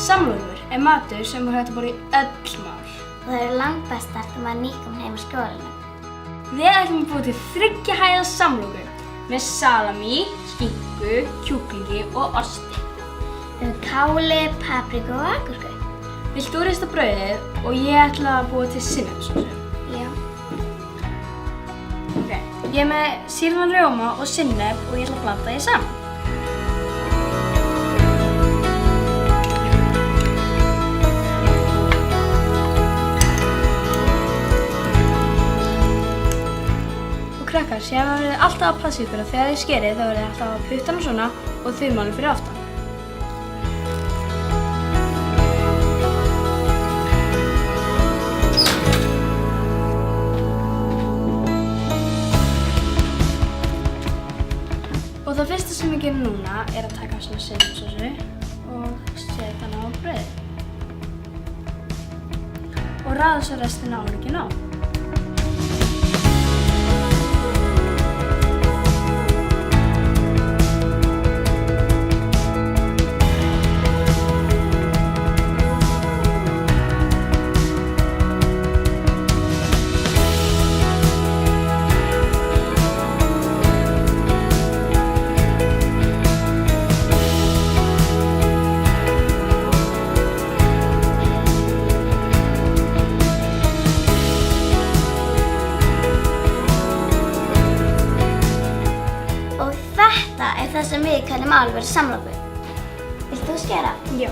Samlokur er matur sem hægt að borða í öll mál. Og það eru langbestar þegar maður nýkomin heim úr skólanum. Við ætlum að búa til 3 hæða samloku með salami, skinku, kjúklingi og osti. Káli, papriku og agúrku. Vilt þú rista brauðið og ég ætla að búa til sinnepssósu. Já. Ok, ég er með sýrðan rjóma og sinnep og ég ætla að blanda því saman. Krakkar, séðan verðið þið alltaf að passa ykkur að þegar þið skerið þá verðið þið alltaf að putta hana svona og þumalinn fyrir aftan. Og það fyrsta sem við gerum núna er að taka svona sinnepssósu og setja hana á brauðið. Og raða svo restina álíkinn á. Og þetta er það sem við kallum alvöru samloku. Vilt þú skera? Já.